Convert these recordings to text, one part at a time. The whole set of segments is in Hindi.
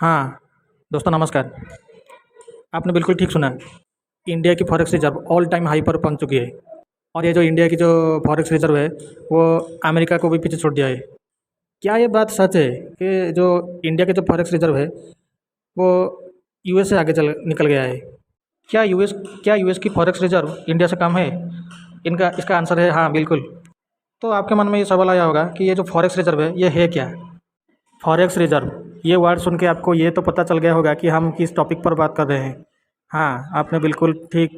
हाँ, दोस्तों नमस्कार। आपने बिल्कुल ठीक सुना। इंडिया की forex reserve all time high पर पहुंच चुकी है और ये जो इंडिया की जो फॉरेक्स रिज़र्व है, वो अमेरिका को भी पीछे छोड़ दिया है। क्या ये बात सच है कि जो इंडिया की जो फॉरेक्स रिज़र्व है, वो यूएस से आगे चल निकल गया है? क्या यूएस क्या यूएस की फॉरेक्स रिज़र्व इंडिया से कम है? इनका इसका आंसर है हाँ, बिल्कुल। तो आपके मन में ये सवाल आया होगा कि ये जो फॉरेक्स रिज़र्व है, ये है क्या? फॉरेक्स रिजर्व, ये वर्ड सुन के आपको ये तो पता चल गया होगा कि हम किस टॉपिक पर बात कर रहे हैं। हाँ, आपने बिल्कुल ठीक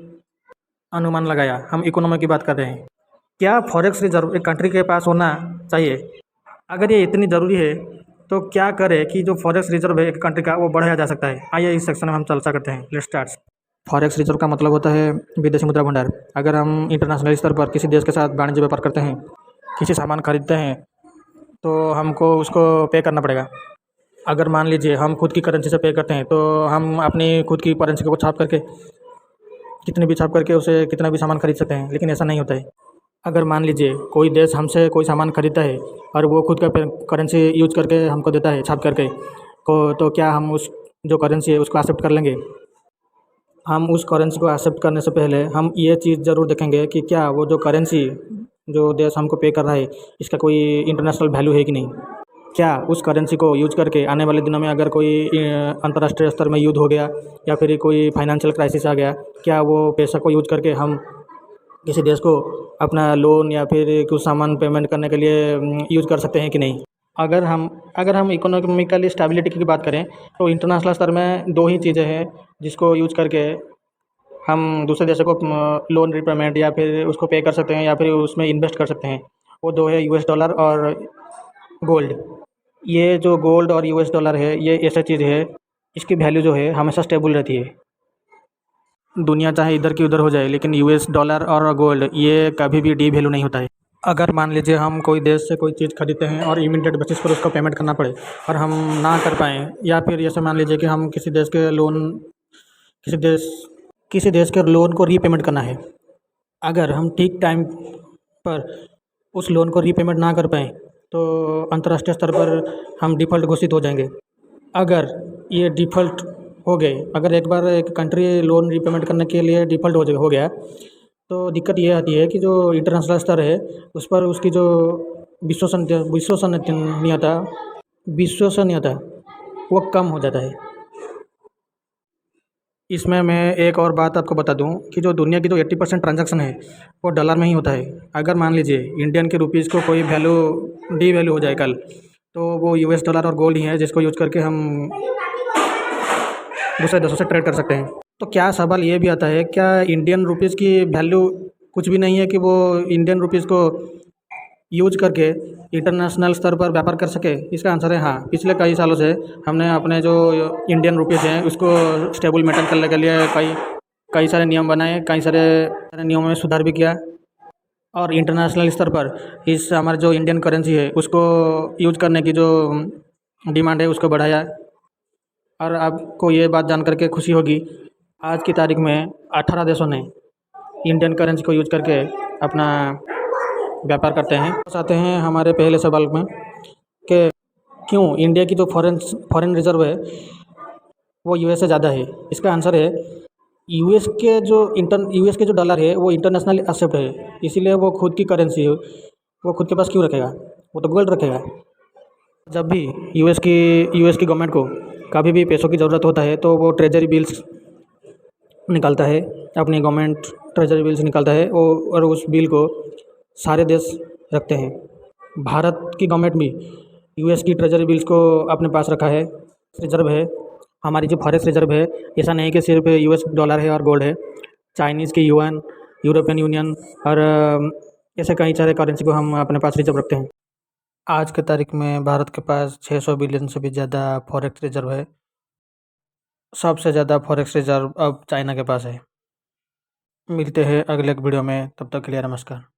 अनुमान लगाया, हम इकोनॉमी की बात कर रहे हैं। क्या फॉरेक्स रिजर्व एक कंट्री के पास होना चाहिए? अगर ये इतनी ज़रूरी है तो क्या करें कि जो फॉरेक्स रिजर्व है एक कंट्री का, वो बढ़ाया जा सकता है? आइए इस सेक्शन में हम चर्चा करते हैं। Let's start. फॉरेक्स रिजर्व का मतलब होता है विदेशी मुद्रा भंडार। अगर हम इंटरनेशनल स्तर पर किसी देश के साथ वाणिज्य व्यापार करते हैं, किसी सामान खरीदते हैं, तो हमको उसको पे करना पड़ेगा। अगर मान लीजिए हम खुद की करेंसी से पे करते हैं, तो हम अपनी खुद की करेंसी को छाप करके, कितनी भी छाप करके उसे कितना भी सामान खरीद सकते हैं, लेकिन ऐसा नहीं होता है। अगर मान लीजिए कोई देश हमसे कोई सामान खरीदता है और वो खुद का करेंसी यूज करके हमको देता है छाप करके, तो क्या हम उस जो करेंसी है उसको एक्सेप्ट कर लेंगे? हम उस करेंसी को एक्सेप्ट करने से पहले हम ये चीज़ ज़रूर देखेंगे कि क्या वो जो करेंसी जो देश हमको पे कर रहा है, इसका कोई इंटरनेशनल वैल्यू है कि नहीं। क्या उस करेंसी को यूज करके आने वाले दिनों में अगर कोई अंतर्राष्ट्रीय स्तर में युद्ध हो गया या फिर कोई फाइनेंशियल क्राइसिस आ गया, क्या वो पैसा को यूज करके हम किसी देश को अपना लोन या फिर कुछ सामान पेमेंट करने के लिए यूज कर सकते हैं कि नहीं। अगर हम इकोनॉमिकली स्टेबिलिटी की बात करें, तो इंटरनेशनल स्तर में दो ही चीज़ें हैं जिसको यूज करके हम दूसरे देशों को लोन रिपेमेंट या फिर उसको पे कर सकते हैं या फिर उसमें इन्वेस्ट कर सकते हैं। वो दो है यूएस डॉलर और गोल्ड। ये जो गोल्ड और यूएस डॉलर है, ये ऐसा चीज़ है, इसकी वैल्यू जो है हमेशा स्टेबल रहती है। दुनिया चाहे इधर की उधर हो जाए, लेकिन यूएस डॉलर और गोल्ड ये कभी भी डी वैल्यू नहीं होता है। अगर मान लीजिए हम कोई देश से कोई चीज़ खरीदते हैं और इमीडिएट बेसिस पर उसको पेमेंट करना पड़े और हम ना कर पाएँ, या फिर जैसे मान लीजिए कि हम किसी देश किसी देश के लोन को रीपेमेंट करना है। अगर हम ठीक टाइम पर उस लोन को रीपेमेंट ना कर पाएँ, तो अंतर्राष्ट्रीय स्तर पर हम डिफ़ॉल्ट घोषित हो जाएंगे। अगर ये डिफ़ॉल्ट हो गए, अगर एक बार एक कंट्री लोन रीपेमेंट करने के लिए डिफ़ॉल्ट हो गया, तो दिक्कत ये आती है कि जो इंटरनेशनल स्तर है, उस पर उसकी जो विश्वसनीयता विश्वसनीयता वो कम हो जाता है। इसमें मैं एक और बात आपको बता दूं कि जो दुनिया की जो 80% ट्रांजैक्शन है, वो डॉलर में ही होता है। अगर मान लीजिए इंडियन के रुपीज़ को कोई वैल्यू डी वैल्यू हो जाए कल, तो वो यूएस डॉलर और गोल्ड ही है जिसको यूज करके हम दूसरे देशों से ट्रेड कर सकते हैं। तो क्या सवाल ये भी आता है, क्या इंडियन रुपीज़ की वैल्यू कुछ भी नहीं है कि वो इंडियन रुपीज़ को यूज करके इंटरनेशनल स्तर पर व्यापार कर सके? इसका आंसर है हाँ। पिछले कई सालों से हमने अपने जो इंडियन रुपीज़ हैं उसको स्टेबल मेंटेन करने के लिए कई कई सारे नियम बनाए, कई सारे नियमों में सुधार भी किया, और इंटरनेशनल स्तर पर इस हमारे जो इंडियन करेंसी है उसको यूज करने की जो डिमांड है उसको बढ़ाया। और आपको ये बात जान करके खुशी होगी, आज की तारीख में 18 देशों ने इंडियन करेंसी को यूज करके अपना व्यापार करते हैं। बस आते हैं हमारे पहले सवाल में कि क्यों इंडिया की जो फॉरेन रिजर्व है वो यूएस से ज़्यादा है। इसका आंसर है यूएस के जो डॉलर है वो इंटरनेशनल एक्सेप्ट है, इसीलिए वो खुद की करेंसी है, वो खुद के पास क्यों रखेगा? वो तो गोल्ड रखेगा। जब भी यूएस की गवर्नमेंट को कभी भी पैसों की ज़रूरत होता है, तो वो ट्रेजरी बिल्स निकालता है, अपनी गवर्नमेंट ट्रेजरी बिल्स निकालता है, और उस बिल को सारे देश रखते हैं। भारत की गवर्नमेंट भी यूएस की ट्रेजरी बिल्स को अपने पास रखा है। रिजर्व है, हमारी जो फॉरेक्स रिजर्व है, ऐसा नहीं कि सिर्फ यूएस डॉलर है और गोल्ड है। चाइनीज़ की युआन, यूरोपियन यूनियन और ऐसे कई सारे करेंसी को हम अपने पास रिजर्व रखते हैं। आज की तारीख में भारत के पास 600 बिलियन से भी ज़्यादा फॉरेक्स रिजर्व है। सबसे ज़्यादा फॉरेक्स रिजर्व अब चाइना के पास है। मिलते हैं अगले वीडियो में, तब तक के लिए नमस्कार।